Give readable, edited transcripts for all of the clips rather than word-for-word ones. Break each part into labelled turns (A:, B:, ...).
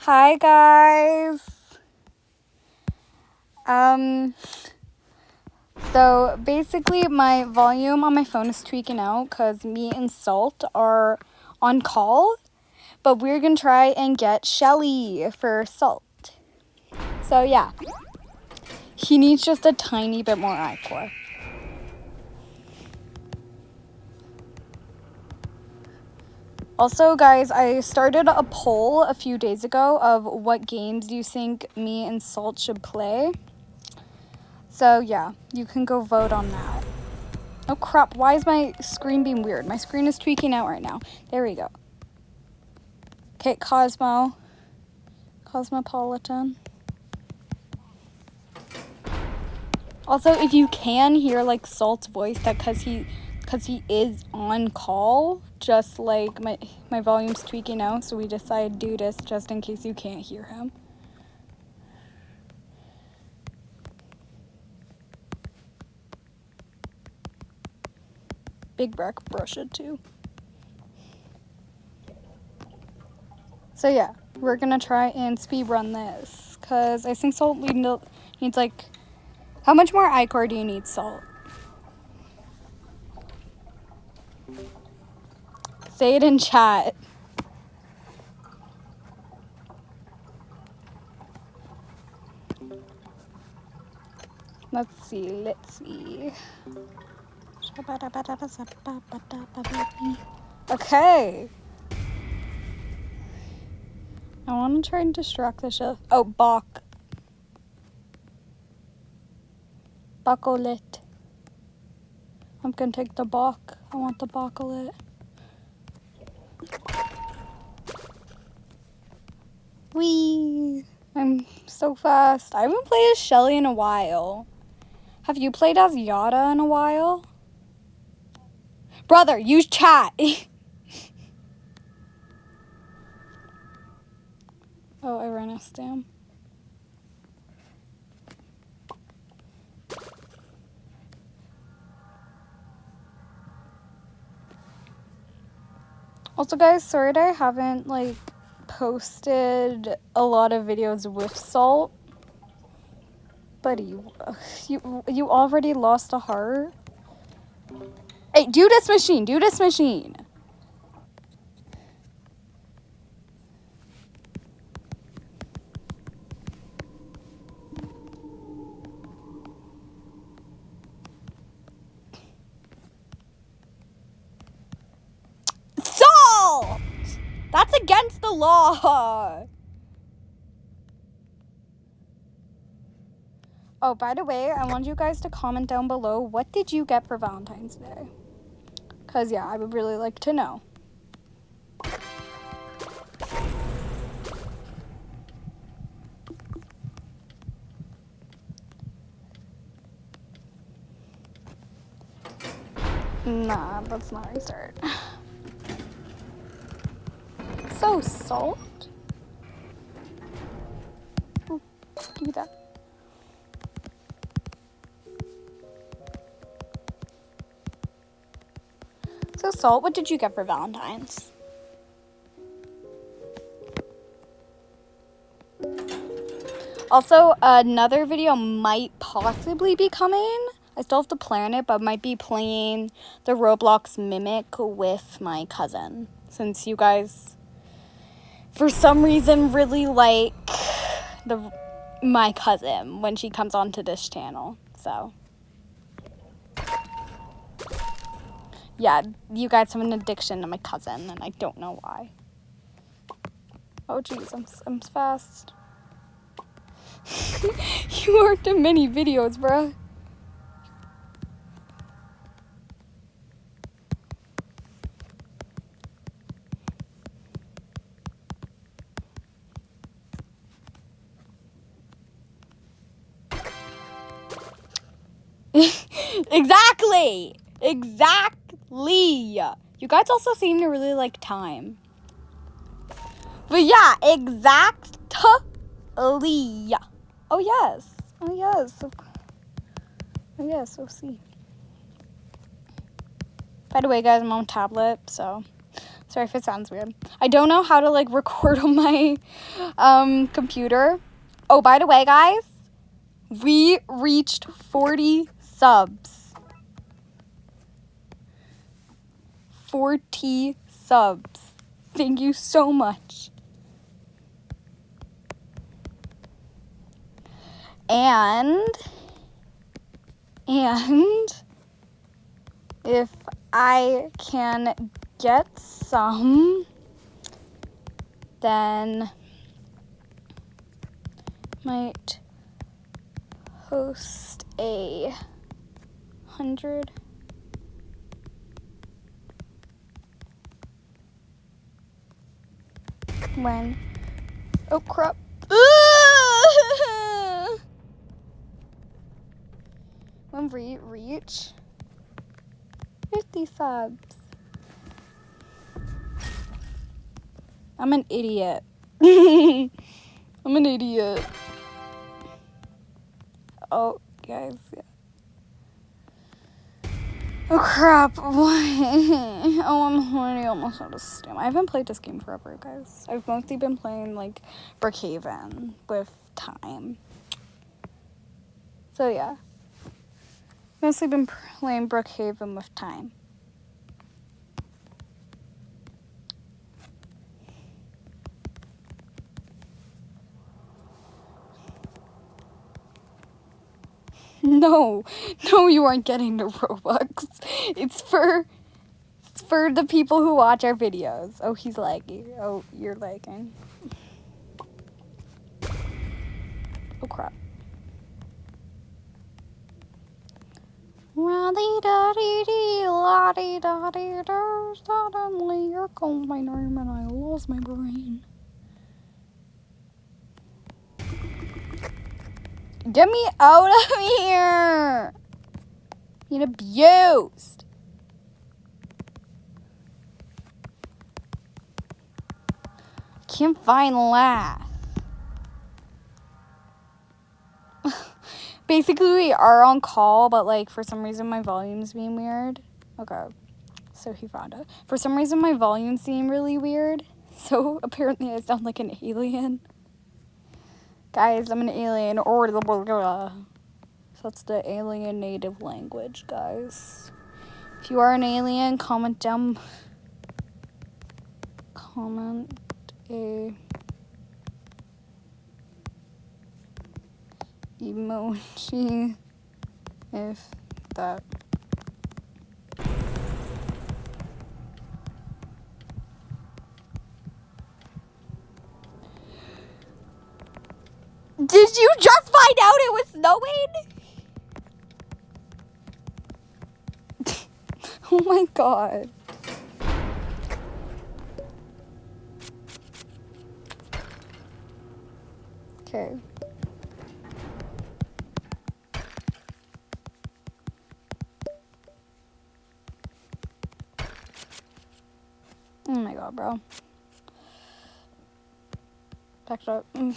A: Hi guys. So basically my volume on my phone is tweaking out because me and Salt are on call, but we're gonna try and get Shelly for Salt. So yeah, he needs just a tiny bit more iCore. Also guys, I started a poll a few days ago of what games do you think me and Salt should play. So yeah, you can go vote on that. Oh crap, why is my screen being weird? My screen is tweaking out right now. There we go. Okay, Cosmopolitan. Also, if you can hear like Salt's voice, that cause he is on call, just like my volume's tweaking out, so we decided to do this just in case you can't hear him. Big brush it too. So yeah, we're gonna try and speed run this, cause I think Salt needs like, how much more iCore do you need, Salt? Say it in chat. Let's see. Okay. I want to try and distract the show. Oh, Bach. Bacolit. I'm gonna take the Bach. I want the Bacolit. Whee! I'm so fast. I haven't played as Shelly in a while. Have you played as Yada in a while? Brother, use chat. Oh, I ran a stam. Also, guys, sorry that I haven't, like, posted a lot of videos with Salt. Buddy, you already lost a heart? Hey, do this machine. Salt! That's against the law. Oh, by the way, I want you guys to comment down below, what did you get for Valentine's Day? Because, yeah, I would really like to know. Nah, let's not restart. So, Salt? Oh, give me that. So, Salt, what did you get for Valentine's? Also, another video might possibly be coming. I still have to plan it, but might be playing the Roblox Mimic with my cousin. Since you guys, for some reason, really like my cousin when she comes onto this channel. So, yeah, you guys have an addiction to my cousin, and I don't know why. Oh, jeez, I'm fast. You worked in many videos, bruh. Exactly. You guys also seem to really like time. But yeah, exactly. Oh yes. Oh, see. By the way, guys, I'm on tablet, so Sorry if it sounds weird. I don't know how to like record on my computer. Oh, by the way, guys, we reached 40 subs. 40 subs. Thank you so much. And if I can get some, then might host a 100. When, oh crap. When we reach 50 subs. I'm an idiot. I'm an idiot. Oh, guys. Yeah. Oh, crap. What? Oh, I'm already almost out of steam. I haven't played this game forever, guys. I've mostly been playing, like, Brookhaven with time. So, yeah. Mostly been playing Brookhaven with time. No, you aren't getting the Robux. It's for the people who watch our videos. Oh, he's lagging. Oh, you're lagging. Oh, crap. La-dee-da-dee-dee, la-dee-da-dee-da. Suddenly, you're calling my name and I lost my brain. Get me out of here! Being abused. Can't find laugh. Basically, we are on call, but like for some reason my volume's being weird. Okay, so he found it. For some reason my volume's being really weird. So apparently I sound like an alien. Guys, I'm an alien. So that's the alien native language, guys. If you are an alien, comment down. Comment a emoji if that. Did you just find out it was snowing? Oh my god. Okay. Oh my god, bro. Packed up. Oh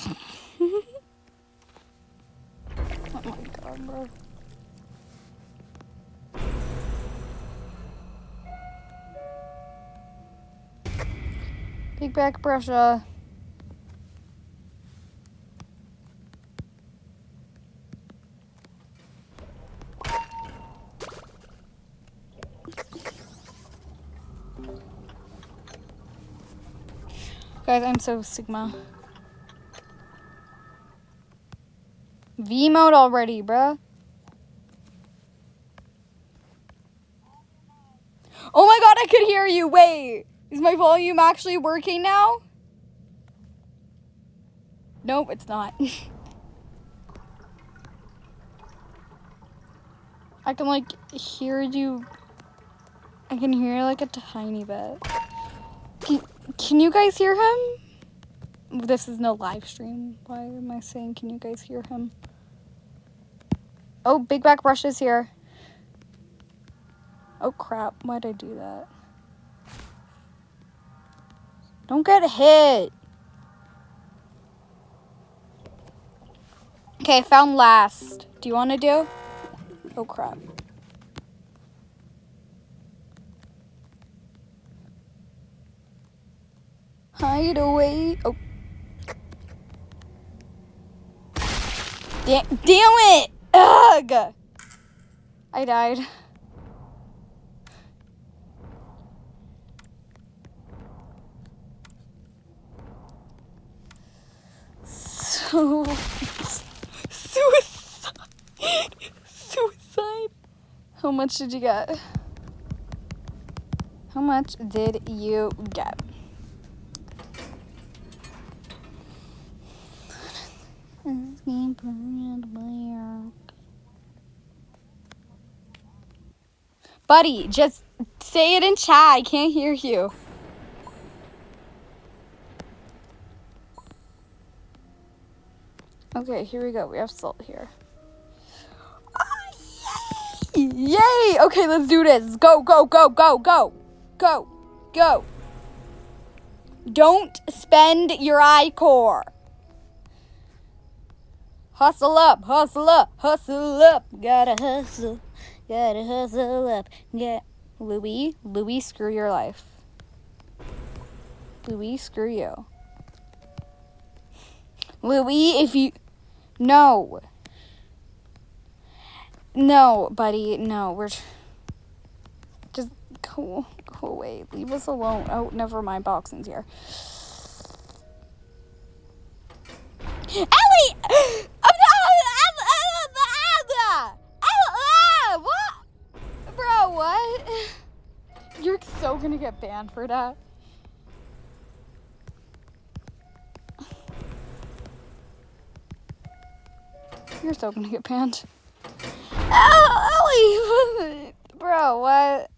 A: my god, bro. Big back brusha. Guys, I'm so Sigma. V mode already, bruh. Oh my god, I could hear you. Wait. Is my volume actually working now? Nope, it's not. I can like hear you. I can hear like a tiny bit. Can you guys hear him? This is no live stream. Why am I saying can you guys hear him? Oh, Big Back Brush is here. Oh crap, why'd I do that? Don't get hit. Okay, found last. Do you want to do? Oh crap. Hide away. Oh. Damn it! Ugh! I died. So... Suicide! Suicide! How much did you get? How much did you get? Buddy, just say it in chat. I can't hear you. Okay, here we go. We have salt here. Oh, yay! Yay! Okay, let's do this. Go, go, go, go, go. Go, go. Don't spend your iCore. Hustle up, hustle up, hustle up. Gotta hustle up. Yeah. Louis, screw your life. Louis, screw you. Louis, if you... No. No, buddy, no. We're... Just go away. Leave us alone. Oh, never mind. Boxing's here. Ellie! What? Bro, what? You're so gonna get banned for that. You're so gonna get banned. Ellie! Bro, what?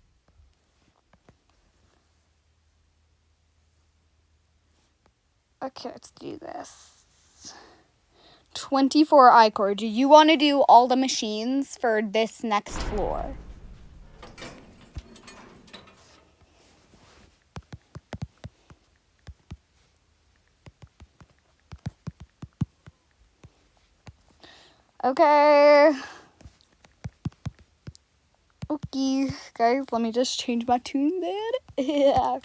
A: Okay, let's do this. 24 iCore. Do you want to do all the machines for this next floor? Okay. Okay, guys, let me just change my tune then. Yeah.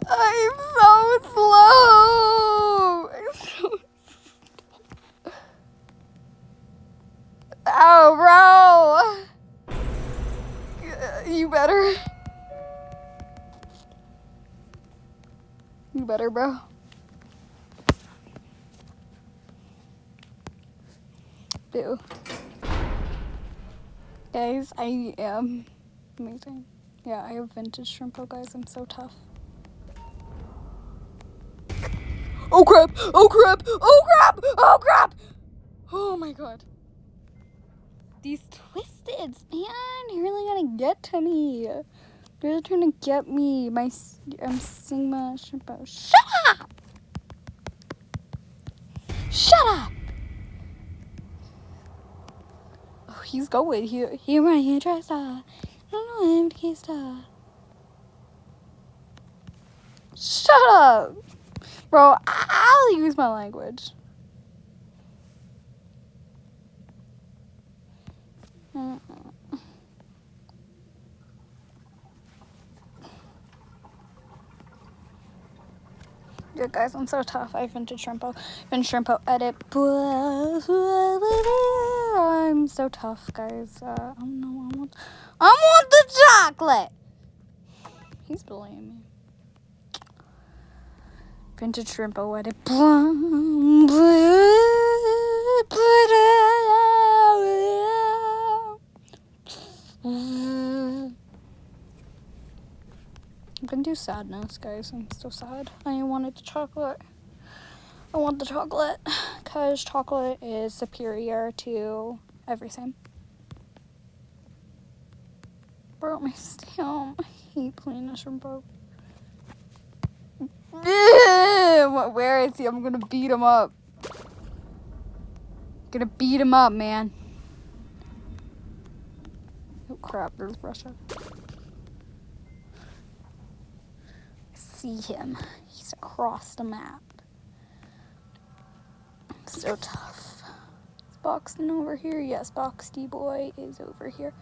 A: I'm so slow. Oh, bro. You better. You better, bro. Boo. Guys, I am amazing. Yeah, I have vintage shrimpo, guys. I'm so tough. Oh crap! Oh crap! Oh crap! Oh crap! Oh my god. These twisteds, man, you're really gonna get to me. You're really trying to get me. I'm Sigma shrimpo. Shut up! Shut up! Oh, he's going. He my hairdresser. I don't know him to stop. Shut up! Bro, I'll use my language. Yeah, guys, I'm so tough. I have vintage shrimpo. Vintage shrimpo edit. I'm so tough, guys. I don't know. I want the chocolate. He's bullying me. Vintage shrimpo edit. I'm gonna do sadness, guys. I'm so sad. I wanted the chocolate. I want the chocolate because chocolate is superior to everything. Bro, my stamp. I hate playing this from broke. Where is he? I'm gonna beat him up. Gonna beat him up, man. Oh crap, there's Russia. see him. He's across the map. So tough. Is Boxton over here? Yes, Boxty Boy is over here.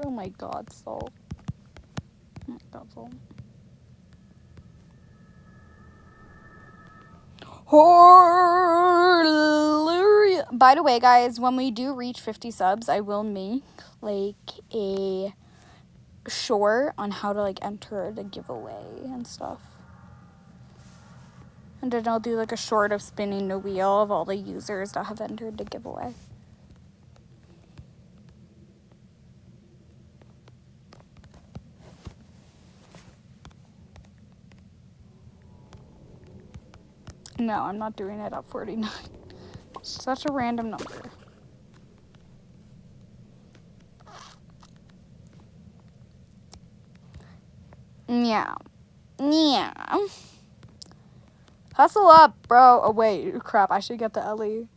A: Oh my god, Salt. Oh my god, Salt. By the way, guys, when we do reach 50 subs, I will make like a short on how to like enter the giveaway and stuff. And then I'll do like a short of spinning the wheel of all the users that have entered the giveaway. No, I'm not doing it at 49. Such a random number. Yeah. Yeah. Hustle up, bro. Oh, wait. Crap. I should get the Ellie.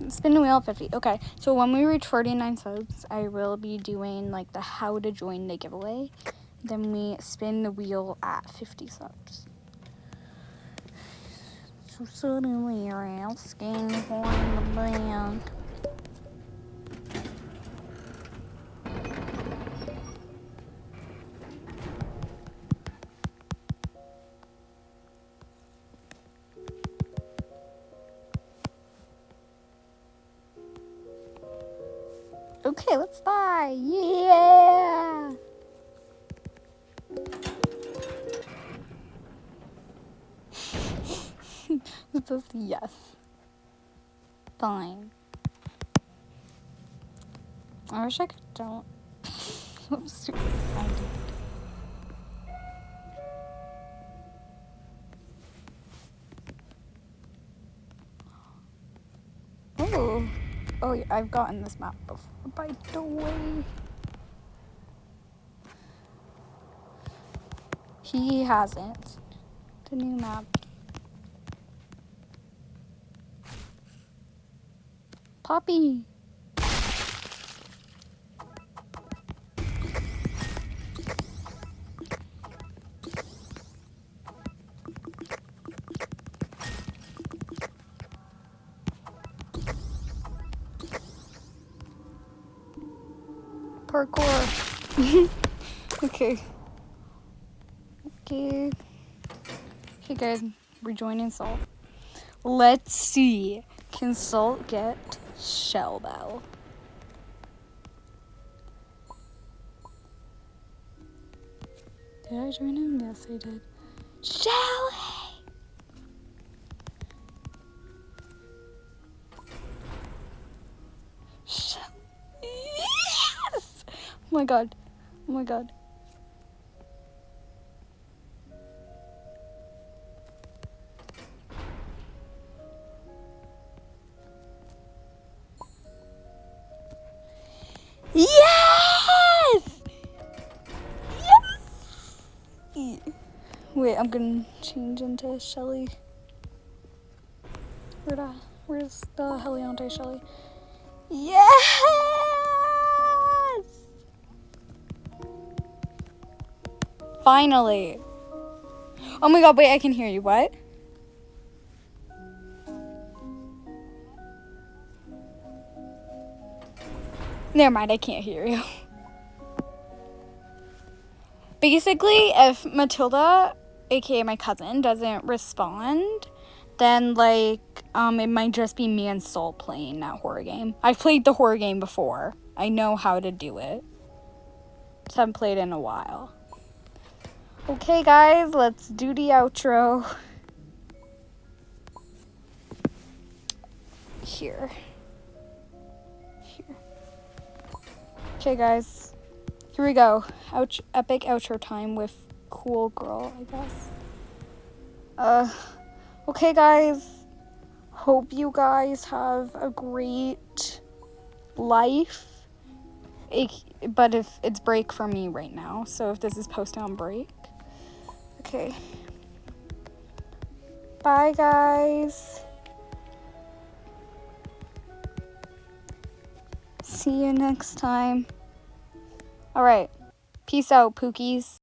A: Spin the wheel at 50. Okay. So when we reach 49 subs, I will be doing like the how to join the giveaway. Then we spin the wheel at 50 subs. So suddenly you're asking for the bank. Okay, let's buy. Yeah. It says yes. Fine. I wish I could don't. I'm super excited. Oh. Oh, yeah, I've gotten this map before, by the way. He hasn't. The new map. Poppy. Parkour. Okay. Okay. Okay, guys, rejoining Salt. Let's see. Can Salt get Shell Bell? Did I join him? Yes, I did. Shelly! Shelly! Yes! Oh my god. Oh my god. Yes! Yes! Wait, I'm gonna change into Shelly. Where's the Heliante Shelly? Yes! Finally. Oh my god, wait, I can hear you. What? Never mind, I can't hear you. Basically, if Matilda, aka my cousin, doesn't respond, then like it might just be me and Soul playing that horror game. I've played the horror game before. I know how to do it. Just haven't played in a while. Okay, guys, let's do the outro. Here. Okay, guys. Here we go. Epic outro time with Cool Girl, I guess. Okay, guys. Hope you guys have a great life. but if it's break for me right now, so if this is posted on break. Okay. Bye, guys. See you next time. All right. Peace out, Pookies.